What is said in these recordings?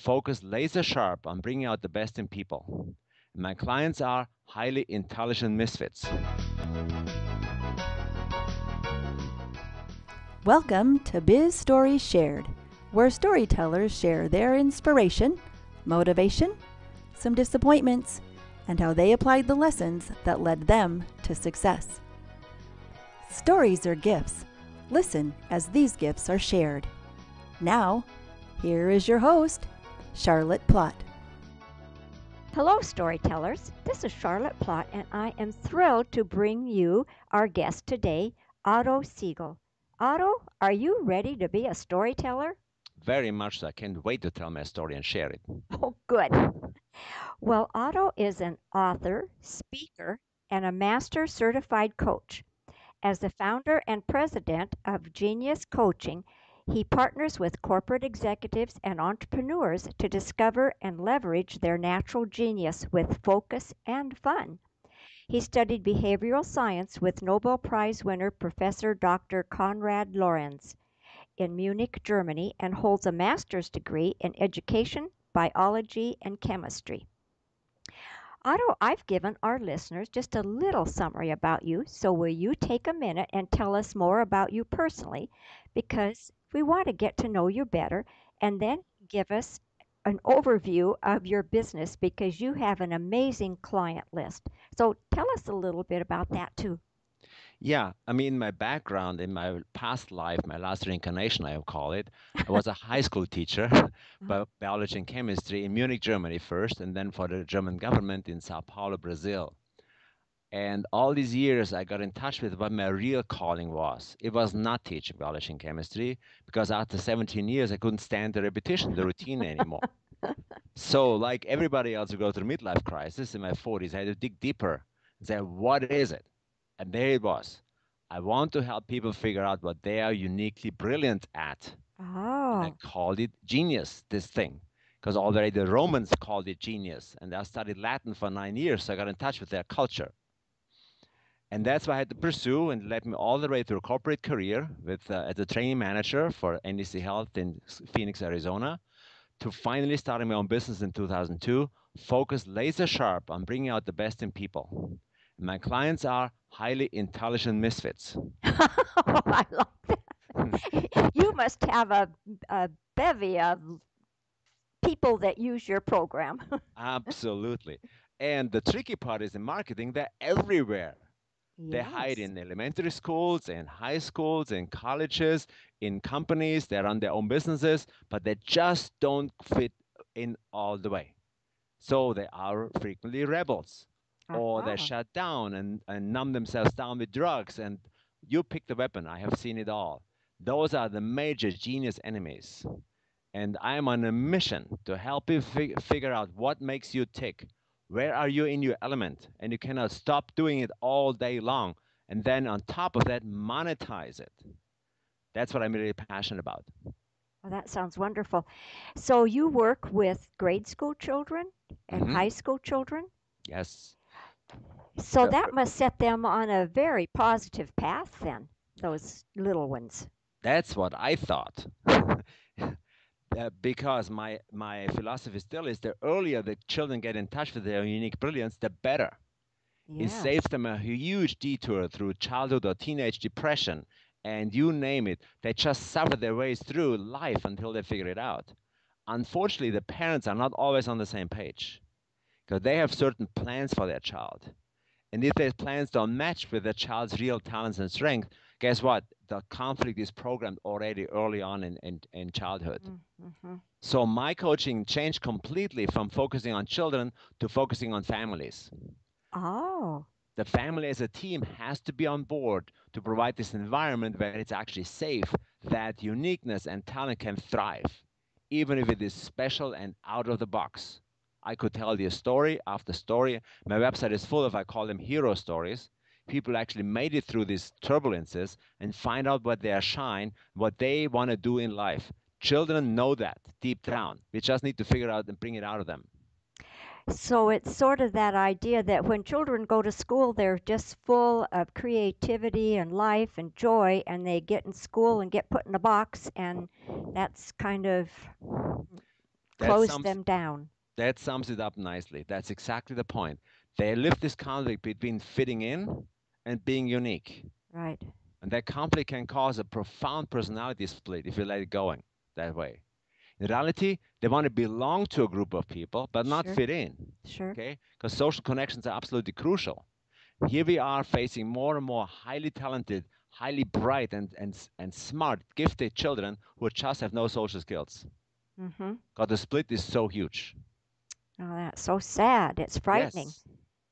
focus laser sharp on bringing out the best in people. My clients are highly intelligent misfits. Welcome to Biz Stories Shared, where storytellers share their inspiration, motivation, some disappointments, and how they applied the lessons that led them to success. Stories are gifts. Listen as these gifts are shared. Now, here is your host, Charlotte Plott. Hello, storytellers. This is Charlotte Plott, and I am thrilled to bring you our guest today, Otto Siegel. Otto, are you ready to be a storyteller? Very much so. I can't wait to tell my story and share it. Oh, good. Well, Otto is an author, speaker, and a master certified coach. As the founder and president of Genius Coaching, he partners with corporate executives and entrepreneurs to discover and leverage their natural genius with focus and fun. He studied behavioral science with Nobel Prize winner Professor Dr. Konrad Lorenz in Munich, Germany, and holds a master's degree in education, biology, and chemistry. Otto, I've given our listeners just a little summary about you, so will you take a minute and tell us more about you personally? Because we want to get to know you better, and then give us an overview of your business because you have an amazing client list. So tell us a little bit about that too. Yeah, my background in my past life, my last reincarnation, I would call it, I was a high school teacher, biology and chemistry in Munich, Germany first, and then for the German government in Sao Paulo, Brazil. And all these years, I got in touch with what my real calling was. It was not teaching biology and chemistry, because after 17 years, I couldn't stand the repetition, the routine anymore. So, like everybody else who goes through midlife crisis in my 40s, I had to dig deeper and say, what is it? And there it was. I want to help people figure out what they are uniquely brilliant at. And I Oh, called it genius, this thing. Because already the Romans called it genius. And I studied Latin for 9 years, so I got in touch with their culture. And that's what I had to pursue, and led me all the way through a corporate career with as a training manager for NEC Health in Phoenix, Arizona, to finally starting my own business in 2002, focused laser sharp on bringing out the best in people. My clients are highly intelligent misfits. I love that. You must have a bevy of people that use your program. Absolutely. And the tricky part is in marketing, they're everywhere. They hide Yes. in elementary schools, in high schools, in colleges, in companies. They run their own businesses, but they just don't fit in all the way. So they are frequently rebels, or they Uh-huh. shut down and numb themselves down with drugs. And you pick the weapon. I have seen it all. Those are the major genius enemies. And I am on a mission to help you figure out what makes you tick. Where are you in your element? And you cannot stop doing it all day long. And then on top of that, monetize it. That's what I'm really passionate about. Well, that sounds wonderful. So you work with grade school children and Hmm. high school children? Yes. So Uh, that must set them on a very positive path then, those little ones. That's what I thought. Because my philosophy still is the earlier the children get in touch with their unique brilliance, the better. It Yes. saves them a huge detour through childhood or teenage depression, and you name it. They just suffer their ways through life until they figure it out. Unfortunately, the parents are not always on the same page because they have certain plans for their child. And if their plans don't match with the child's real talents and strength, guess what? The conflict is programmed already early on in childhood. Mm-hmm. So my coaching changed completely from focusing on children to focusing on families. Oh, The family as a team has to be on board to provide this environment where it's actually safe, that uniqueness and talent can thrive, even if it is special and out of the box. I could tell you story after story. My website is full of, I call them hero stories. People actually made it through these turbulences and find out what their shine, what they want to do in life. Children know that deep down. We just need to figure out and bring it out of them. so it's sort of that idea that when children go to school, they're just full of creativity and life and joy, and they get in school and get put in a box, and that's kind of That close sums them down. that sums it up nicely. That's exactly the point. They live this conflict between fitting in and being unique. Right. And that conflict can cause a profound personality split if you let it going that way. In reality, they want to belong to a group of people, but not Sure. fit in. Sure. Okay? Because social connections are absolutely crucial. Here we are facing more and more highly talented, highly bright, and smart, gifted children who just have no social skills. Mm-hmm. Because the split is so huge. Oh, that's so sad. It's frightening. Yes,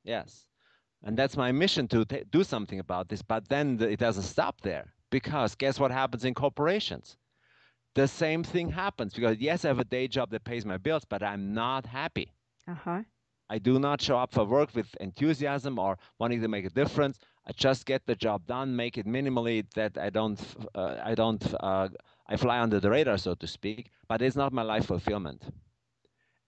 yes. And that's my mission to do something about this. But then it doesn't stop there. Because guess what happens in corporations? The same thing happens. Because yes, I have a day job that pays my bills, but I'm not happy. Uh-huh. I do not show up for work with enthusiasm or wanting to make a difference. I just get the job done, make it minimally that I fly under the radar, so to speak. But it's not my life fulfillment.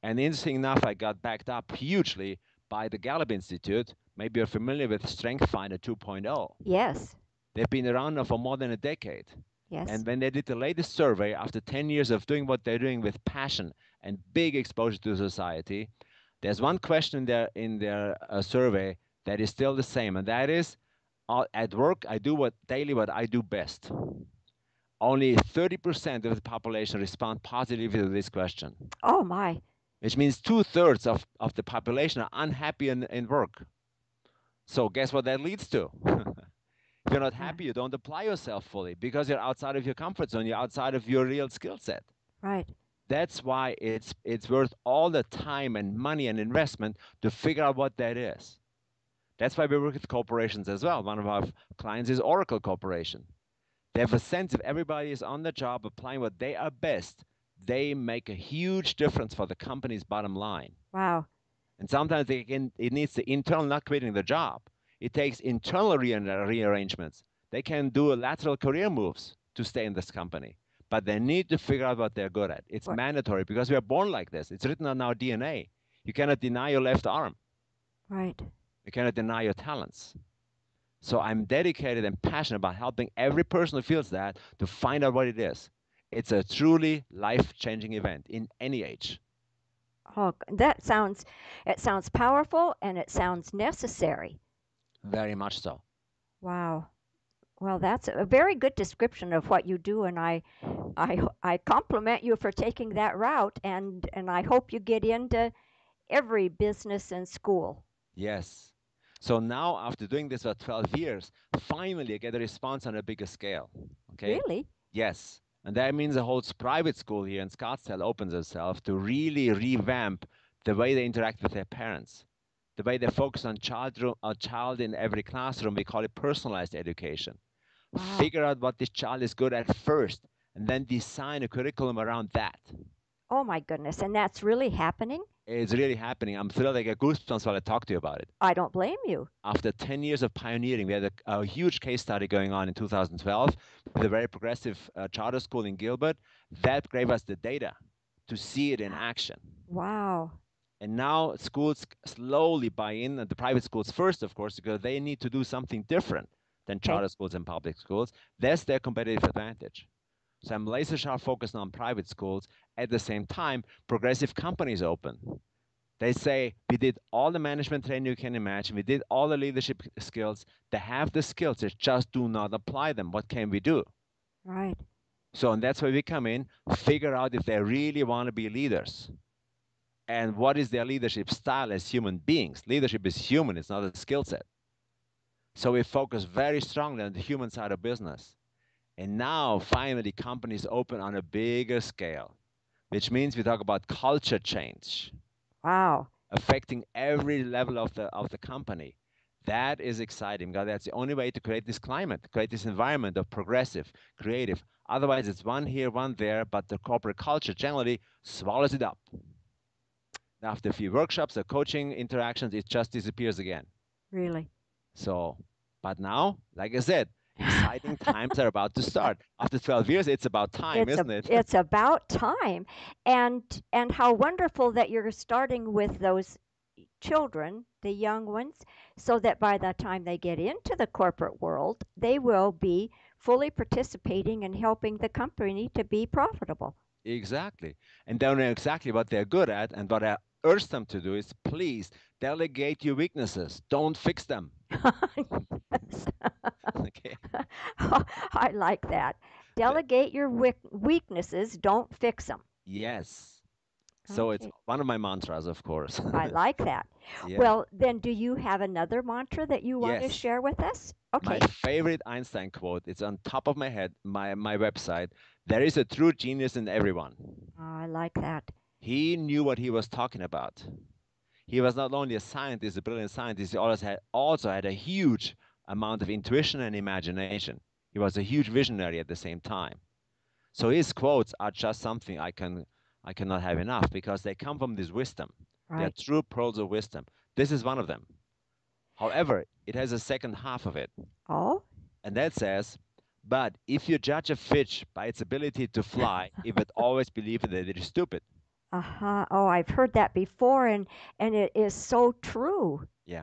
And interesting enough, I got backed up hugely by the Gallup Institute. Maybe you're familiar with Strength Finder 2.0. Yes. They've been around now for more than a decade. Yes. And when they did the latest survey, after 10 years of doing what they're doing with passion and big exposure to society, there's one question in their survey that is still the same, and that is, at work, I do what I do best. Only 30% of the population respond positively to this question, Oh my. which means two-thirds of the population are unhappy in work. So guess what that leads to? If you're not Yeah. happy, you don't apply yourself fully because you're outside of your comfort zone. You're outside of your real skill set. Right. That's why it's worth all the time and money and investment to figure out what that is. That's why we work with corporations as well. One of our clients is Oracle Corporation. They have a sense if everybody is on the job applying what they are best, they make a huge difference for the company's bottom line. Wow. And sometimes it needs the internal not quitting the job. It takes internal rearrangements. They can do lateral career moves to stay in this company, but they need to figure out what they're good at. It's What? mandatory because we are born like this. It's written on our DNA. You cannot deny your left arm. Right. You cannot deny your talents. So I'm dedicated and passionate about helping every person who feels that to find out what it is. It's a truly life-changing event in any age. Oh, it sounds powerful and it sounds necessary. Very much so. Wow. Well, that's a very good description of what you do, and I compliment you for taking that route, and I hope you get into every business and school. Yes. So now, after doing this for 12 years, finally I get a response on a bigger scale. Okay? Really? Yes. And that means the whole private school here in Scottsdale opens itself to really revamp the way they interact with their parents, the way they focus on a child in every classroom. We call it personalized education. Wow. Figure out what this child is good at first, and then design a curriculum around that. Oh my goodness. And that's really happening? It's really happening. I'm thrilled I get goosebumps while I talk to you about it. I don't blame you. After 10 years of pioneering, we had a huge case study going on in 2012 with a very progressive charter school in Gilbert. That gave us the data to see it in action. Wow. And now schools slowly buy in, and the private schools first, of course, because they need to do something different than Okay. charter schools and public schools. That's their competitive advantage. So I'm laser sharp focused on private schools. At the same time, progressive companies open. They say, we did all the management training you can imagine. We did all the leadership skills. They have the skills, they just do not apply them. What can we do? Right. So, and that's where we come in, figure out if they really want to be leaders. And what is their leadership style as human beings? Leadership is human, it's not a skill set. So we focus very strongly on the human side of business. And now, finally, companies open on a bigger scale, which means we talk about culture change, Wow. affecting every level of the company. That is exciting because that's the only way to create this climate, create this environment of progressive, creative. Otherwise, it's one here, one there, but the corporate culture generally swallows it up. After a few workshops or coaching interactions, it just disappears again. Really. So, but now, like I said, exciting times are about to start. After 12 years, it's about time, It's a isn't it? it's about time. And how wonderful that you're starting with those children, the young ones, so that by the time they get into the corporate world, they will be fully participating and helping the company to be profitable. Exactly. And they know exactly what they're good at. And what I urge them to do is please delegate your weaknesses. Don't fix them. Yes. Okay. I like that. Th- Delegate your weaknesses, don't fix them. Yes. So it's Okay, one of my mantras, of course. I like that. Yeah. Well, then, do you have another mantra that you want to Yes. share with us? My Okay. favorite Einstein quote, it's on top of my head, my website. There is a true genius in everyone. Oh, I like that. He knew what he was talking about. He was not only a scientist, a brilliant scientist, he also had a huge amount of intuition and imagination. He was a huge visionary at the same time. So his quotes are just something I cannot have enough because they come from this wisdom. They are Right. true pearls of wisdom. This is one of them. However, it has a second half of it, Oh? and that says, but if you judge a fish by its ability to fly, it would always believe that it is stupid. Uh-huh. Oh, I've heard that before, and it is so true. Yeah,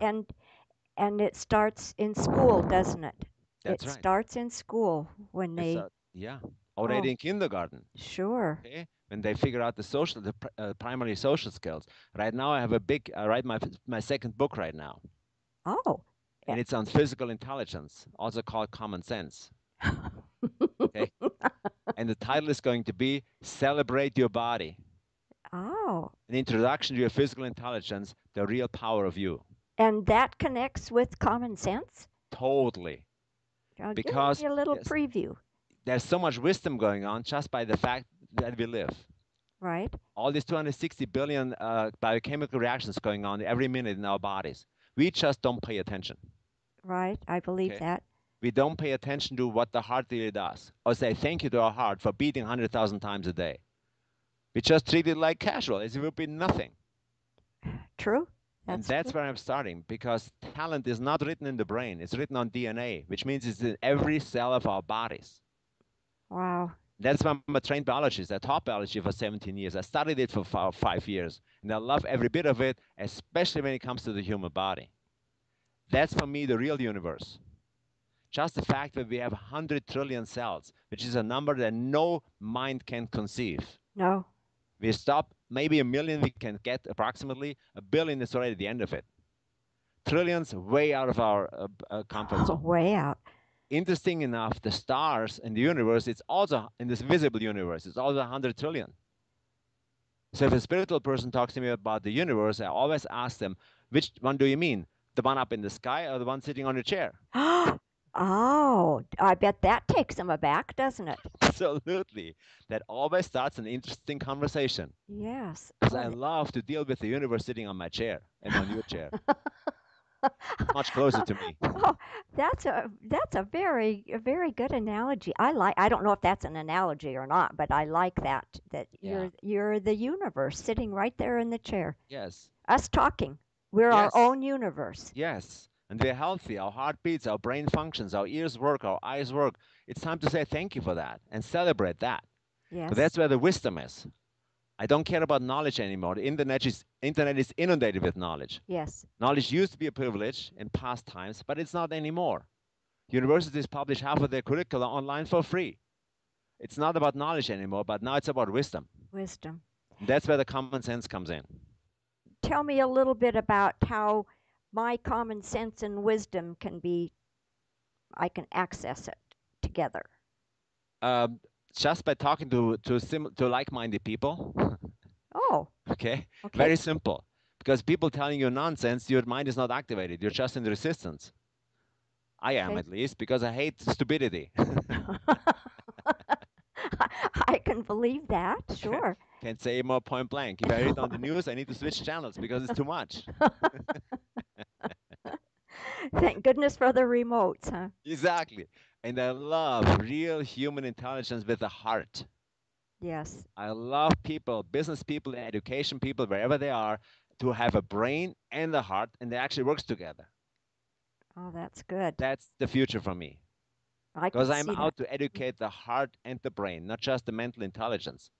And it starts in school, doesn't it? It that's right. starts in school when It's they. yeah, already Oh, in kindergarten. sure. Okay, when they figure out the primary social skills. Right now, I have a big. I write my second book right now, Oh. and it's on physical intelligence, also called common sense. Okay, and the title is going to be "Celebrate Your Body: Oh. An Introduction to Your Physical Intelligence, the Real Power of You." And that connects with common sense? Totally, Give me because a little yes, preview, there's so much wisdom going on just by the fact that we live. right? All these 260 billion biochemical reactions going on every minute in our bodies. We just don't pay attention. Right. I believe Okay, that. we don't pay attention to what the heart really does, or say thank you to our heart for beating 100,000 times a day. We just treat it like casual, as if it would be nothing. True. And That's that's true. where I'm starting because talent is not written in the brain, it's written on DNA, which means it's in every cell of our bodies. Wow. That's why I'm a trained biologist. I taught biology for 17 years. I studied it for 5 years, and I love every bit of it, especially when it comes to the human body. That's for me the real universe. Just the fact that we have 100 trillion cells, which is a number that no mind can conceive. No. We stop maybe a million we can get approximately, a billion is already the end of it. Trillions way out of our comfort Oh, zone. way out. Interesting enough, the stars in the universe, it's also in this visible universe, it's also 100 trillion. So if a spiritual person talks to me about the universe, I always ask them, which one do you mean? The one up in the sky or the one sitting on a chair? Oh, I bet that takes them aback, doesn't it? Absolutely. That always starts an interesting conversation Yes. because Oh, I love to deal with the universe sitting on my chair and on your chair. It's much closer to me. oh, that's a very good analogy. I don't know if that's an analogy or not, but I like that Yeah. you're the universe sitting right there in the chair. Yes. Us talking. We're our Yes. own universe. Yes. And we're healthy. Our heart beats, our brain functions, our ears work, our eyes work. It's time to say thank you for that and celebrate that. Because Yes. that's where the wisdom is. I don't care about knowledge anymore. The internet is inundated with knowledge. Yes. Knowledge used to be a privilege in past times, but it's not anymore. Universities publish half of their curricula online for free. It's not about knowledge anymore, but now it's about wisdom. Wisdom. And that's where the common sense comes in. Tell me a little bit about how my common sense and wisdom can be, I can access it together. Um, just by talking to like-minded people, Oh, okay, okay. very simple. Because people telling you nonsense, your mind is not activated. You're just in resistance. I am Okay. at least because I hate stupidity. I can believe that, sure. Can't say more point blank. If I hear it on the news, I need to switch channels because it's too much. Thank goodness for the remotes, huh? Exactly. And I love real human intelligence with a heart. Yes. I love people, business people, education people, wherever they are, to have a brain and a heart, and they actually works together. Oh, that's good. That's the future for me. I can Because I'm see that. out to educate the heart and the brain, not just the mental intelligence.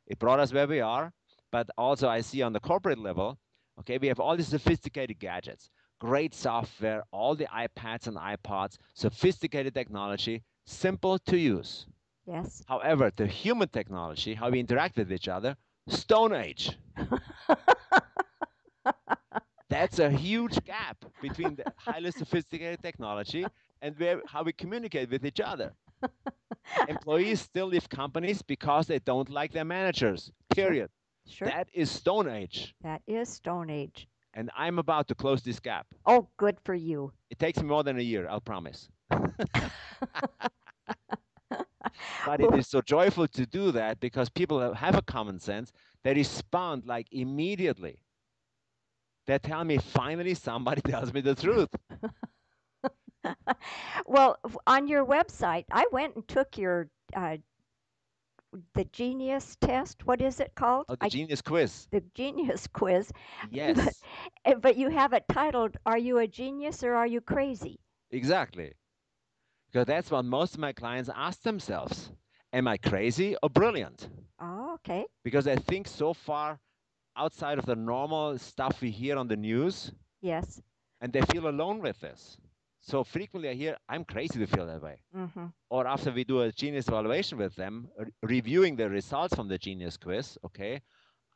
It brought us where we are, but also I see on the corporate level, okay, we have all these sophisticated gadgets, great software, all the iPads and iPods, sophisticated technology, simple to use. Yes. However, the human technology, how we interact with each other, Stone Age. That's a huge gap between the highly sophisticated technology and how we communicate with each other. Employees still leave companies because they don't like their managers, Sure. period. Sure. That is Stone Age. That is Stone Age. And I'm about to close this gap. Oh, good for you. It takes me more than a year, I'll promise. But it Well, is so joyful to do that because people have a common sense. They respond like immediately. They tell me, finally, somebody tells me the truth. well, on your website, I went and took your the Genius test. What is it called? Oh, the genius quiz. The Genius quiz. But, Yes, but you have it titled, "Are you a genius or are you crazy?" exactly. Because that's what most of my clients ask themselves. Am I crazy or brilliant? Oh, okay. Because I think so far outside of the normal stuff we hear on the news, Yes. and they feel alone with this. So frequently I hear, I'm crazy to feel that way. Mm-hmm. Or after we do a genius evaluation with them, reviewing the results from the genius quiz, okay,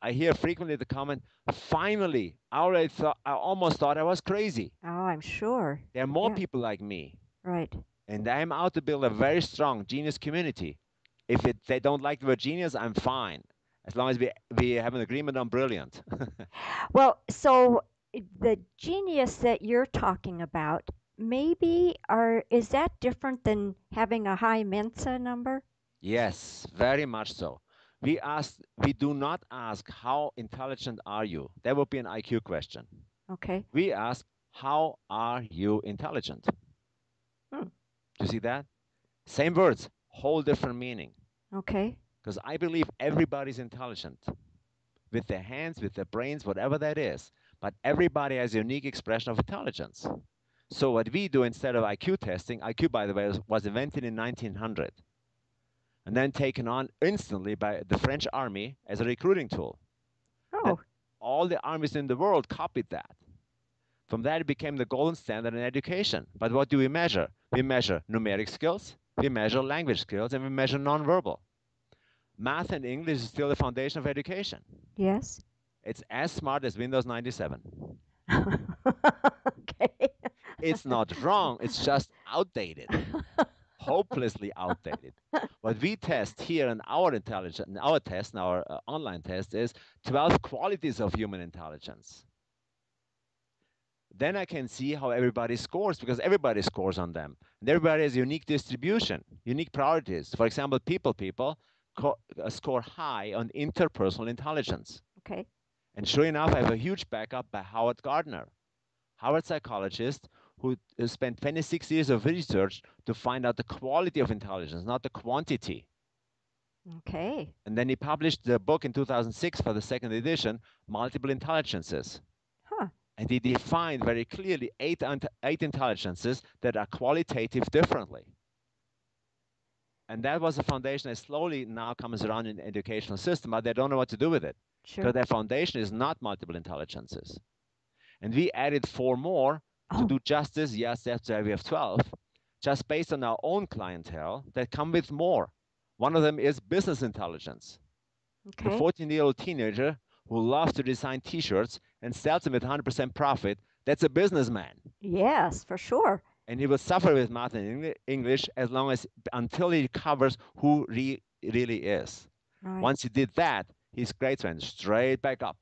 I hear frequently the comment, finally, I almost thought I was crazy. Oh, I'm sure. There are more Yeah. people like me. Right. And I'm out to build a very strong genius community. If they don't like the word genius, I'm fine. As long as we have an agreement on brilliant. Well, so the genius that you're talking about, maybe are is that different than having a high Mensa number? Yes, very much so. We do not ask how intelligent are you. That would be an IQ question. Okay. We ask how are you intelligent? Hmm. Do you see that? Same words, whole different meaning. Okay. Because I believe everybody's intelligent with their hands, with their brains, whatever that is. But everybody has a unique expression of intelligence. So what we do instead of IQ testing, IQ, by the way, was invented in 1900 and then taken on instantly by the French army as a recruiting tool. Then Oh, all the armies in the world copied that. From that, it became the golden standard in education. But what do we measure? We measure numeric skills, we measure language skills, and we measure nonverbal. Math and English is still the foundation of education. yes. It's as smart as Windows 97. Okay. It's not wrong, it's just outdated, hopelessly outdated. What we test here in our intelligence, in our test, in our online test, is 12 qualities of human intelligence. Then I can see how everybody scores because everybody scores on them. And everybody has unique distribution, unique priorities. For example, people score high on interpersonal intelligence. Okay. And sure enough, I have a huge backup by Howard Gardner, Harvard psychologist who spent 26 years of research to find out the quality of intelligence, not the quantity. Okay. And then he published the book in 2006 for the second edition, Multiple Intelligences. Huh. And he defined very clearly eight intelligences that are qualitative differently. And that was a foundation that slowly now comes around in the educational system, but they don't know what to do with it. Sure. Because their foundation is not multiple intelligences. And we added 4 more to do justice. Yes, that's why we have 12, just based on our own clientele that come with more. One of them is business intelligence. Okay. The 14-year-old teenager who loves to design T-shirts and sells them with 100% profit, that's a businessman. Yes, for sure. And he will suffer with math and English until he covers who really is. Right. Once he did that, his grades went straight back up.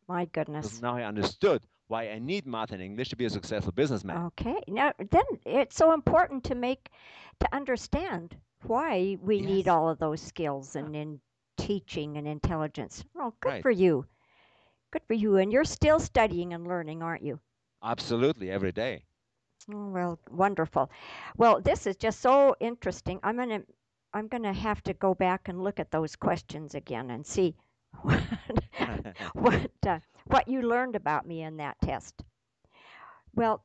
My Because goodness. now he understood why I need math and English to be a successful businessman. Okay. Now, then it's so important to understand why we need Yes. all of those skills and in teaching and intelligence. Oh, good Right. for you. Good for you. And you're still studying and learning, aren't you? Absolutely, every day. Oh, well, wonderful. Well, this is just so interesting. I'm gonna have to go back and look at those questions again and see what what you learned about me in that test. Well,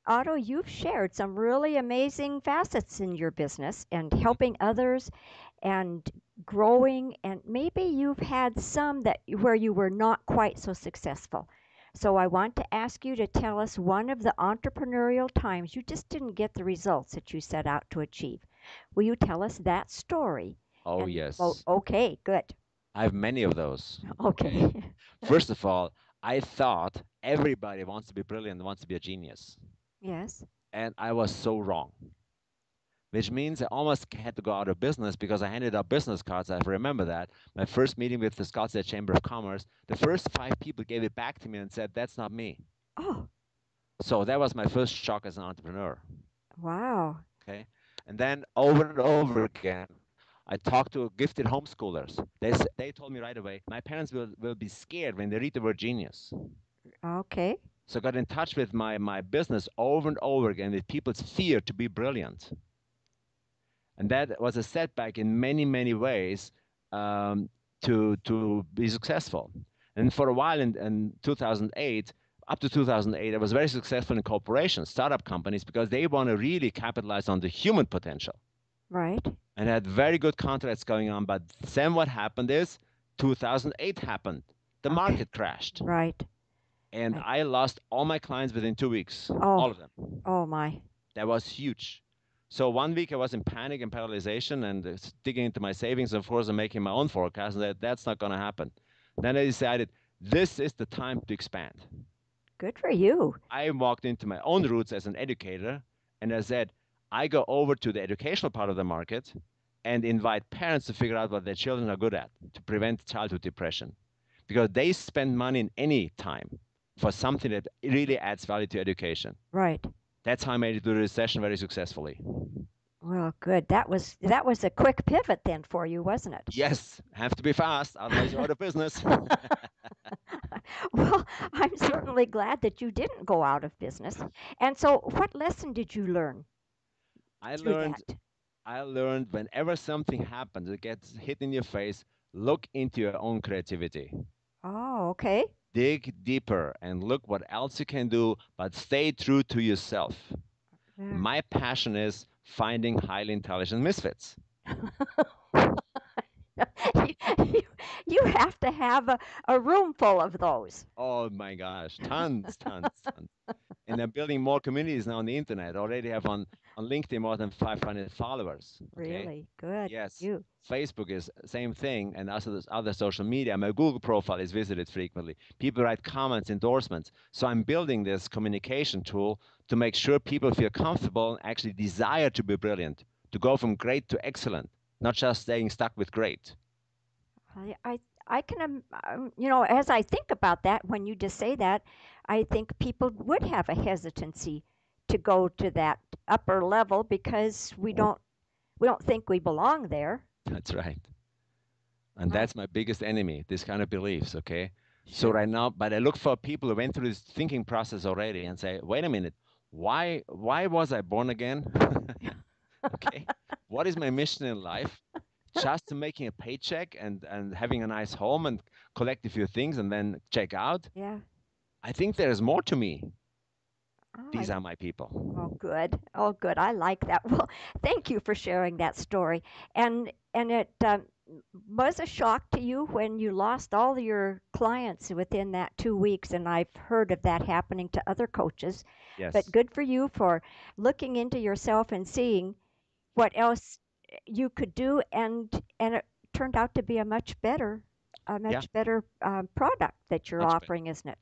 Otto, you've shared some really amazing facets in your business and helping others and growing, and maybe you've had some where you were not quite so successful. So I want to ask you to tell us one of the entrepreneurial times you just didn't get the results that you set out to achieve. Will you tell us that story? Oh, And oh, yes. okay, good. I have many of those. Okay. Okay. First of all, I thought everybody wants to be brilliant, wants to be a genius. Yes. And I was so wrong, which means I almost had to go out of business because I handed out business cards. I remember that. My first meeting with the Scottsdale Chamber of Commerce, the first five people gave it back to me and said, that's not me. Oh, So that was my first shock as an entrepreneur. wow. Okay. And then over and over again, I talked to gifted homeschoolers. They told me right away, my parents will be scared when they read the word genius. Okay. So I got in touch with my business over and over again with people's fear to be brilliant. And that was a setback in many, many ways um, to be successful. And for a while in 2008, up to 2008, I was very successful in corporations, startup companies, because they want to really capitalize on the human potential Right. and had very good contracts going on. But then what happened is 2008 happened. The Okay. market crashed. Right. And Right. I lost all my clients within 2 weeks, all Oh, of them. oh my. That was huge. So 1 week I was in panic and paralyzation and digging into my savings. Of course, I'm making my own forecast, and that's not going to happen. Then I decided this is the time to expand. Good for you. I walked into my own roots as an educator, and I said, I go over to the educational part of the market and invite parents to figure out what their children are good at to prevent childhood depression. Because they spend money in any time for something that really adds value to education. Right. That's how I made it through the recession very successfully. Well, good. That was a quick pivot then for you, wasn't it? Yes, have to be fast, otherwise you're out of business. Well, I'm certainly glad that you didn't go out of business. And so, what lesson did you learn I through learned that? I learned whenever something happens, it gets hit in your face, look into your own creativity. Oh, okay. Dig deeper and look what else you can do, but stay true to yourself. Yeah. My passion is finding highly intelligent misfits. you, you have to have a room full of those. Oh my gosh, tons, tons, tons. And I'm building more communities now on the internet. Already have on LinkedIn more than 500 followers. Okay. Really good. Yes. You. Facebook is same thing, and also other social media. My Google profile is visited frequently. People write comments, endorsements. So I'm building this communication tool to make sure people feel comfortable and actually desire to be brilliant, to go from great to excellent, not just staying stuck with great. I can, as I think about that, when you just say that, I think people would have a hesitancy to go to that upper level because we don't think we belong there. That's right. And Wow. that's my biggest enemy, this kind of beliefs, okay? So Sure. right now, but I look for people who went through this thinking process already and say, wait a minute, why was I born again? Okay. What is my mission in life? Just to making a paycheck and having a nice home and collect a few things and then check out? Yeah. I think there is more to me. Oh, These are my people. oh, good. Oh, good. I like that. Well, thank you for sharing that story. And it was a shock to you when you lost all your clients within that 2 weeks, and I've heard of that happening to other coaches. But Yes. good for you for looking into yourself and seeing what else you could do, and it turned out to be a Yeah, much better product that you're much better. offering, isn't it?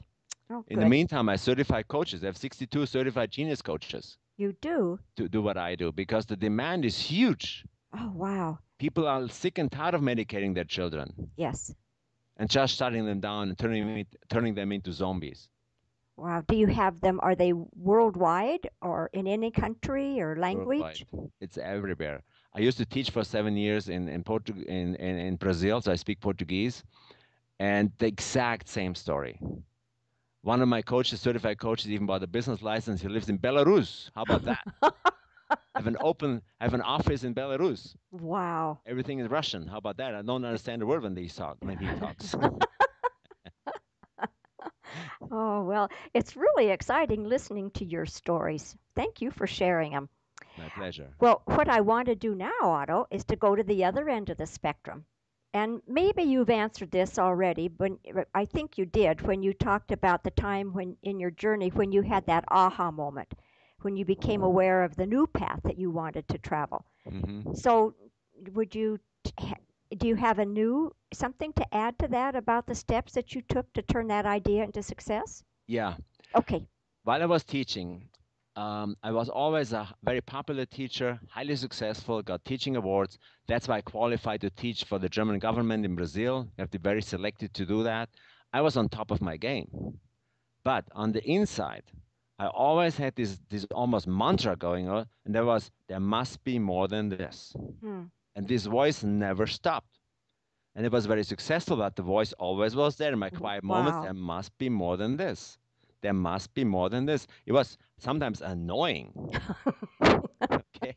Oh, In the good. meantime, I certify coaches. I have 62 certified genius coaches You do. to do what I do because the demand is huge. Oh, wow. People are sick and tired of medicating their children Yes. and just shutting them down and turning them into zombies. Wow. Do you have them? Are they worldwide or in any country or Worldwide. language? It's everywhere. I used to teach for 7 years in Brazil, so I speak Portuguese, and the exact same story. One of my coaches, certified coaches, even bought a business license. He lives in Belarus. How about that? Have an office in Belarus. Wow. Everything is Russian. How about that? I don't understand a word when he talks. Oh, well, it's really exciting listening to your stories. Thank you for sharing them. My pleasure. Well, what I want to do now, Otto, is to go to the other end of the spectrum. And maybe you've answered this already, but I think you did when you talked about the time when in your journey when you had that aha moment, when you became aware of the new path that you wanted to travel. Hmm. So, would you do you have a new something to add to that about the steps that you took to turn that idea into success? Yeah. Okay. While I was teaching, I was always a very popular teacher, highly successful, got teaching awards. That's why I qualified to teach for the German government in Brazil. You have to be very selected to do that. I was on top of my game. But on the inside, I always had this almost mantra going on, and there must be more than this. Hmm. And this voice never stopped. And it was very successful, but the voice always was there in my quiet moments. Wow. There must be more than this. There must be more than this. It was sometimes annoying. Okay.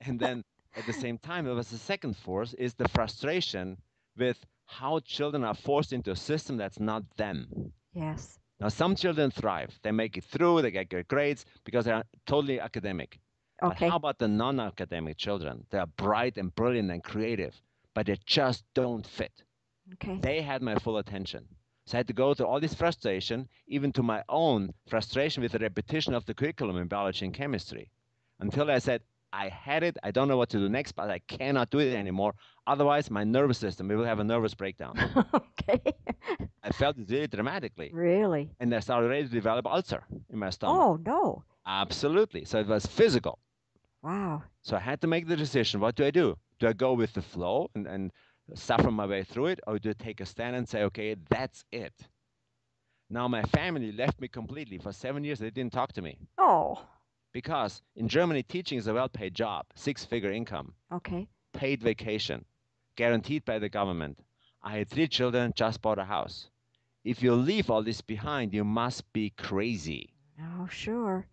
And then at the same time, it was the second force is the frustration with how children are forced into a system that's not them. Yes. Now, some children thrive. They make it through, they get good grades because they are totally academic. But how Okay. about the non academic children? They are bright and brilliant and creative, but they just don't fit. Okay. They had my full attention. So I had to go through all this frustration, even to my own frustration with the repetition of the curriculum in biology and chemistry, until I said, I had it. I don't know what to do next, but I cannot do it anymore. Otherwise, my nervous system will have a nervous breakdown. Okay. I felt it really dramatically. Really? And I started ready to develop ulcer in my stomach. Oh, no. Absolutely. So it was physical. Wow. So I had to make the decision. What do I do? Do I go with the flow and suffer my way through it, or do I take a stand and say, okay, that's it? Now my family left me completely. For 7 years, they didn't talk to me Oh. because in Germany, teaching is a well-paid job, six-figure income, Okay. paid vacation, guaranteed by the government. I had 3 children, just bought a house. If you leave all this behind, you must be crazy. Oh, sure.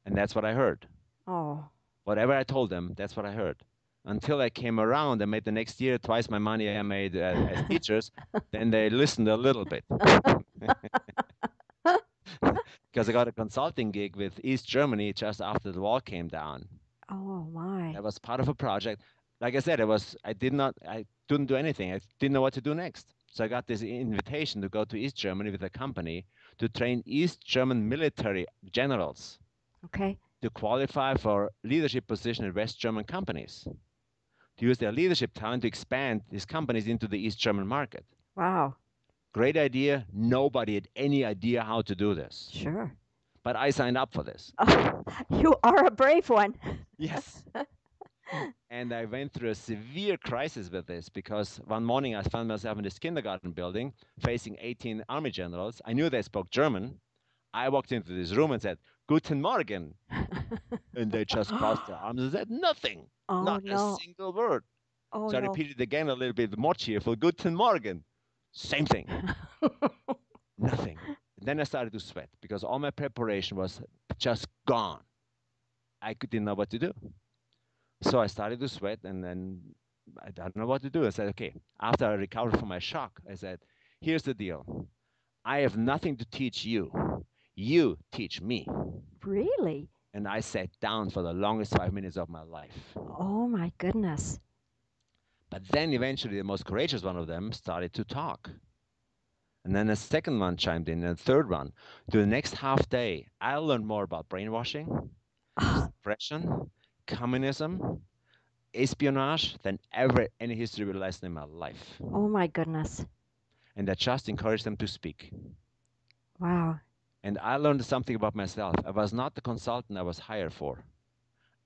And that's what I heard. Oh. Whatever I told them, that's what I heard. Until I came around and made the next year twice my money I made as teachers, then they listened a little bit. Because I got a consulting gig with East Germany just after the wall came down. Oh, my. That was part of a project. Like I said, I didn't do anything. I didn't know what to do next. So I got this invitation to go to East Germany with a company to train East German military generals Okay. to qualify for leadership position in West German companies, to use their leadership talent to expand these companies into the East German market. Wow. Great idea. Nobody had any idea how to do this. Sure. But I signed up for this. Oh, you are a brave one. Yes. And I went through a severe crisis with this because one morning I found myself in this kindergarten building facing 18 army generals. I knew they spoke German. I walked into this room and said, Guten Morgen. And they just crossed their arms and said nothing, Oh, not a no. single word. Oh, So I no. repeated again a little bit more cheerful, Guten Morgen. Same thing, nothing. And then I started to sweat because all my preparation was just gone. I didn't know what to do. So I started to sweat and then I don't know what to do. I said, okay, after I recovered from my shock, I said, here's the deal. I have nothing to teach you. You teach me. Really? And I sat down for the longest 5 minutes of my life. Oh, my goodness. But then eventually the most courageous one of them started to talk. And then a second one chimed in, and a third one. To the next half day, I learned more about brainwashing, suppression, communism, espionage than ever any history lesson in my life. Oh, my goodness. And I just encouraged them to speak. Wow. And I learned something about myself. I was not the consultant I was hired for.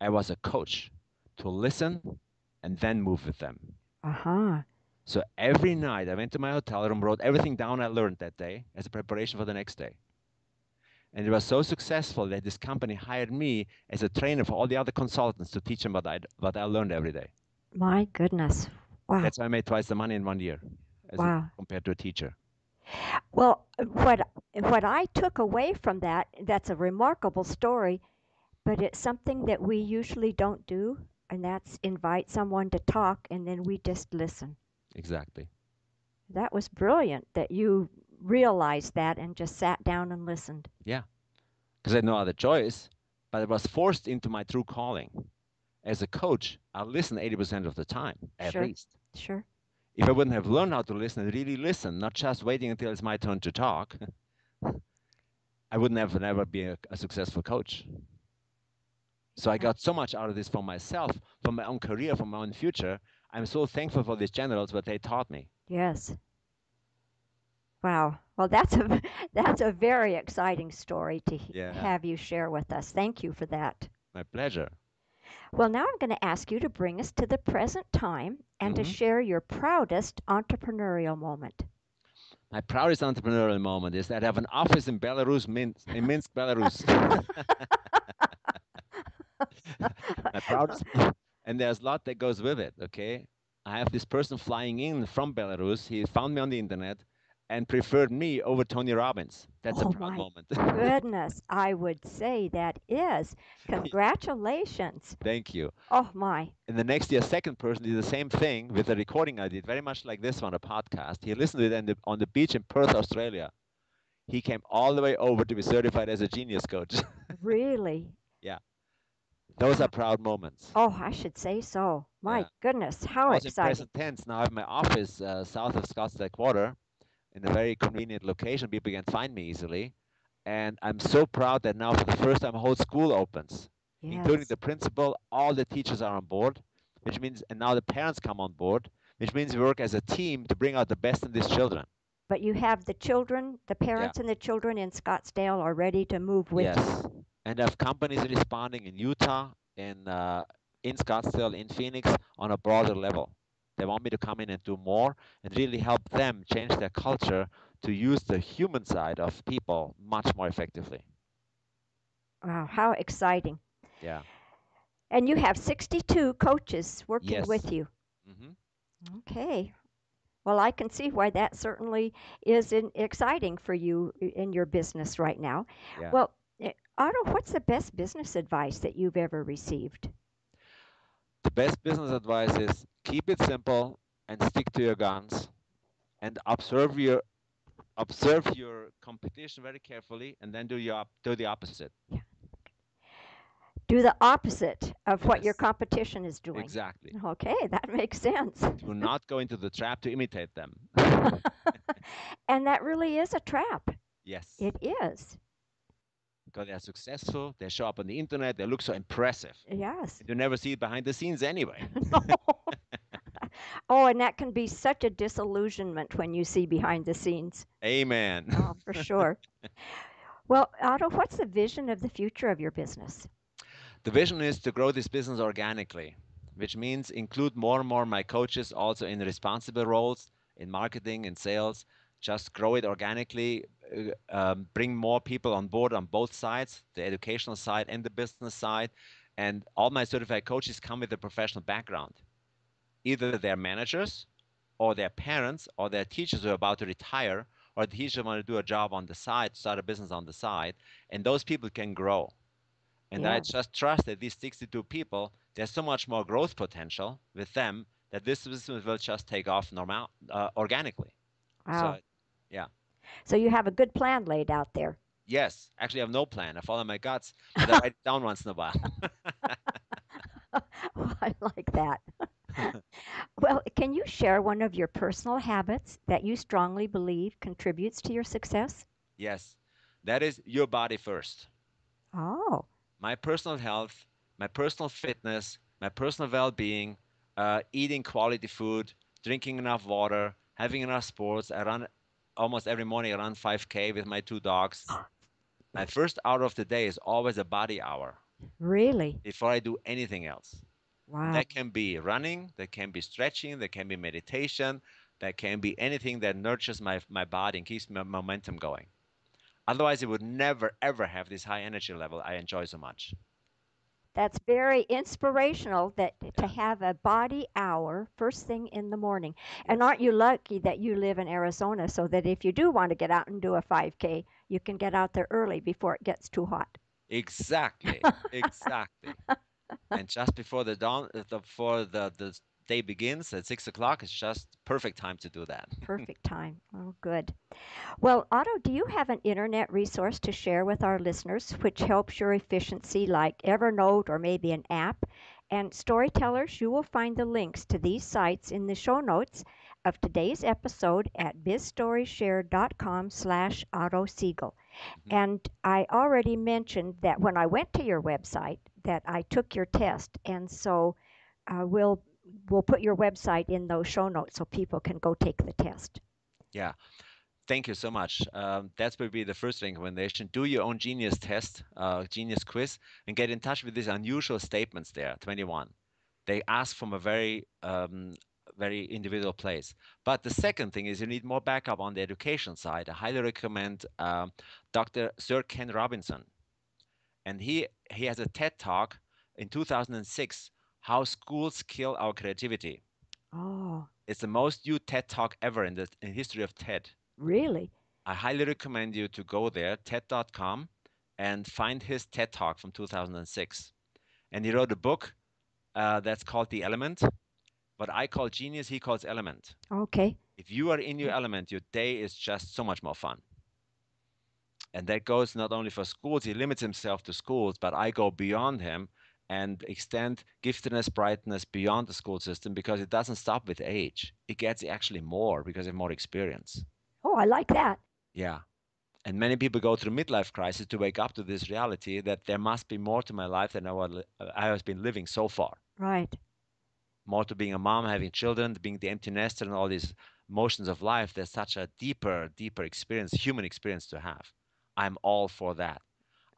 I was a coach to listen and then move with them. Uh-huh. So every night I went to my hotel room, wrote everything down I learned that day as a preparation for the next day. And it was so successful that this company hired me as a trainer for all the other consultants to teach them what I learned every day. My goodness. Wow. That's how I made twice the money in 1 year Wow. compared to a teacher. Well, what I took away from that, that's a remarkable story, but it's something that we usually don't do, and that's invite someone to talk and then we just listen. Exactly. That was brilliant that you realized that and just sat down and listened. Yeah. Because I had no other choice, but I was forced into my true calling. As a coach, I listen 80% of the time, at Sure. least. Sure. If I wouldn't have learned how to listen and really listen, not just waiting until it's my turn to talk, I would never be a successful coach. So I got so much out of this for myself, for my own career, for my own future. I'm so thankful for these generals, what they taught me. Yes. Wow. Well, that's a that's a very exciting story to Yeah, have you share with us. Thank you for that. my pleasure. Well, now I'm going to ask you to bring us to the present time and to Hmm. share your proudest entrepreneurial moment. My proudest entrepreneurial moment is that I have an office in Belarus, Minsk, in Minsk, Belarus. My proudest, and there's a lot that goes with it. Okay, I have this person flying in from Belarus. He found me on the internet and preferred me over Tony Robbins. That's a Oh proud my moment. goodness, I would say that is. Congratulations. Thank you. Oh my. And the next year, second person did the same thing with a recording I did, very much like this one, a podcast. He listened to it on the beach in Perth, Australia. He came all the way over to be certified as a genius coach. Really? Yeah, those are proud moments. Oh, I should say so. My Yeah. goodness, how Also in exciting. present tense, now I have my office south of Scottsdale Quarter in a very convenient location. People can find me easily. And I'm so proud that now for the first time, a whole school opens, including Yes. the principal. All the teachers are on board, which means, and now the parents come on board, which means we work as a team to bring out the best in these children. But you have the children, the Yeah. parents and the children in Scottsdale are ready to move with you. Yes. And I have companies responding in Utah, in Scottsdale, in Phoenix on a broader level. They want me to come in and do more and really help them change their culture to use the human side of people much more effectively. Wow, how exciting. Yeah. And you have 62 coaches working Yes. with you. Hmm. Okay. Well, I can see why that certainly is exciting for you in your business right now. Yeah. Well, Otto, what's the best business advice that you've ever received? The best business advice is keep it simple and stick to your guns and observe your competition very carefully and then do the opposite. Yeah. Do the opposite of what your Yes. competition is doing. Exactly. Okay, that makes sense. Do not go into the trap to imitate them. And that really is a trap. Yes. It is. Because they are successful, they show up on the internet, they look so impressive. Yes. And you never see it behind the scenes anyway. No. Oh, and that can be such a disillusionment when you see behind the scenes. Amen. Oh, for sure. Well, Otto, what's the vision of the future of your business? The vision is to grow this business organically, which means include more and more my coaches also in responsible roles in marketing and sales. Just grow it organically, bring more people on board on both sides, the educational side and the business side. And all my certified coaches come with a professional background. Either they're managers, or their parents, or their teachers who are about to retire, or the teachers want to do a job on the side, start a business on the side, and those people can grow. And I Yes. just trust that these 62 people, there's so much more growth potential with them that this business will just take off organically. So, Wow. yeah. So you have a good plan laid out there. Yes, actually, I have no plan. I follow my guts, but I write it down once in a while. I like that. Well, can you share one of your personal habits that you strongly believe contributes to your success? Yes, that is your body first. Oh, My personal health, my personal fitness, my personal well-being, eating quality food, drinking enough water, having enough sports. I run almost every morning. I run 5K with my two dogs. My first hour of the day is always a body hour really? before I do anything else. And Wow. that can be running, that can be stretching, that can be meditation, that can be anything that nurtures my body and keeps my momentum going. Otherwise, it would never, ever have this high energy level I enjoy so much. That's very inspirational that to Yeah. have a body hour first thing in the morning. And Yes. aren't you lucky that you live in Arizona so that if you do want to get out and do a 5K, you can get out there early before it gets too hot. Exactly. Exactly. And just before the dawn, before the day begins at 6 o'clock, it's just perfect time to do that. Perfect time. Oh, good. Well, Otto, do you have an internet resource to share with our listeners which helps your efficiency, like Evernote or maybe an app? And storytellers, you will find the links to these sites in the show notes of today's episode at bizstoryshare.com/Otto Siegel. Mhm. And I already mentioned that when I went to your website, that I took your test, and so we'll put your website in those show notes so people can go take the test. Yeah. Thank you so much. That's will be the first recommendation. Do your own Genius test, Genius quiz, and get in touch with these unusual statements there, 21. They ask from a very individual place. But the second thing is you need more backup on the education side. I highly recommend Dr. Sir Ken Robinson. And he has a TED talk in 2006, How Schools Kill Our Creativity. Oh, It's the most viewed TED talk ever in history of TED. really? I highly recommend you to go there, TED.com, and find his TED Talk from 2006. And he wrote a book that's called The Element. What I call genius, he calls element. Okay. If you are in your element, your day is just so much more fun. And that goes not only for schools, he limits himself to schools, but I go beyond him and extend giftedness, brightness beyond the school system because it doesn't stop with age. It gets actually more because of more experience. Oh, I like that. Yeah. And many people go through midlife crisis to wake up to this reality that there must be more to my life than I have been living so far. Right. More to being a mom, having children, being the empty nester, and all these motions of life. There's such a deeper experience, human experience to have. I'm all for that.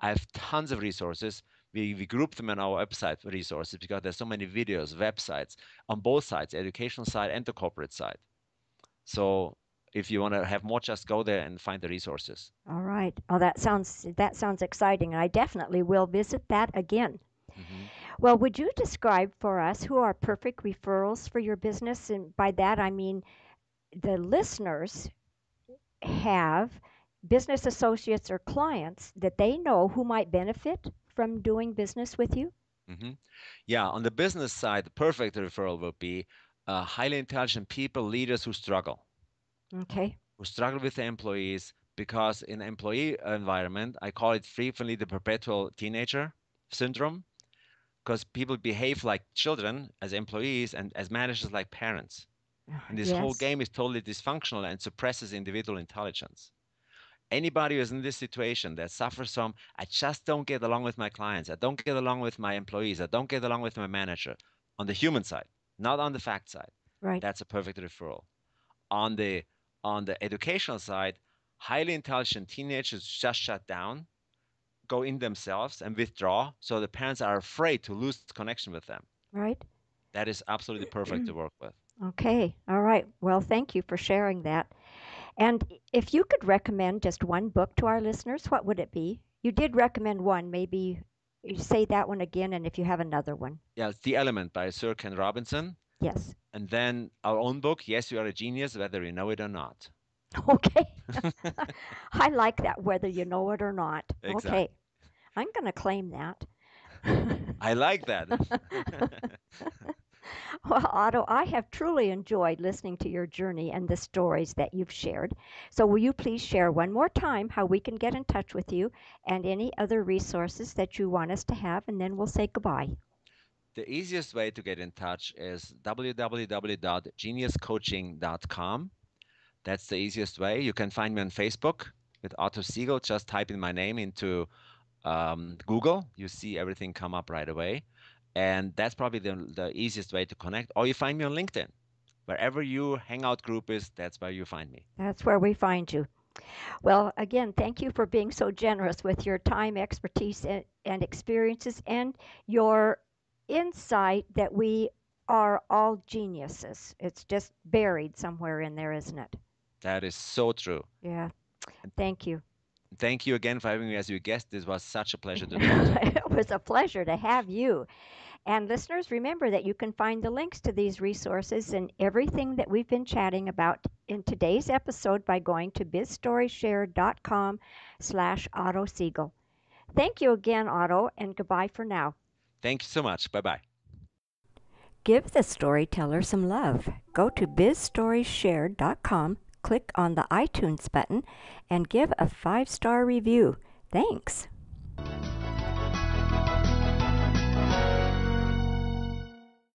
I have tons of resources. We group them in our website resources because there's so many videos, websites on both sides, educational side and the corporate side. So if you want to have more, just go there and find the resources. All right. Oh, that sounds exciting. I definitely will visit that again. Mm-hmm. Well, would you describe for us who are perfect referrals for your business? And by that I mean the listeners have business associates or clients that they know who might benefit from doing business with you? Mm-hmm. Yeah, on the business side, the perfect referral would be highly intelligent people, leaders Okay. who struggle with the employees, because in employee environment, I call it frequently the perpetual teenager syndrome, because people behave like children as employees and as managers like parents. And this whole Yes. game is totally dysfunctional and suppresses individual intelligence. Anybody who's in this situation that suffers from, I just don't get along with my clients, I don't get along with my employees, I don't get along with my manager, on the human side, not on the fact side, Right. that's a perfect referral. On the educational side, highly intelligent teenagers just shut down, go in themselves and withdraw, so the parents are afraid to lose connection with them. Right. That is absolutely perfect to work with. Okay. All right. Well, thank you for sharing that. And if you could recommend just one book to our listeners, what would it be? You did recommend one. Maybe you say that one again, and if you have another one. Yeah, it's The Element by Sir Ken Robinson. Yes. And then our own book, Yes, You Are a Genius, Whether You Know It or Not. Okay. I like that, whether you know it or not. Exactly. Okay. I'm going to claim that. I like that. Well, Otto, I have truly enjoyed listening to your journey and the stories that you've shared. So, will you please share one more time how we can get in touch with you and any other resources that you want us to have, and then we'll say goodbye. The easiest way to get in touch is www.geniuscoaching.com. That's the easiest way. You can find me on Facebook with Otto Siegel. Just type in my name into Google. You see everything come up right away. And that's probably the easiest way to connect. Or you find me on LinkedIn. Wherever your hangout group is, that's where you find me. That's where we find you. Well, again, thank you for being so generous with your time, expertise, and experiences, and your insight that we are all geniuses. It's just buried somewhere in there, isn't it? That is so true. Yeah. And Thank you. thank you again for having me as your guest. This was such a pleasure to talk to you. It was a pleasure to have you. And listeners, remember that you can find the links to these resources and everything that we've been chatting about in today's episode by going to bizstoryshare.com/Otto Siegel. Thank you again, Otto, and goodbye for now. Thank you so much. Bye bye. Give the storyteller some love. Go to bizstoryshare.com, click on the iTunes button, and give a 5-star review. Thanks.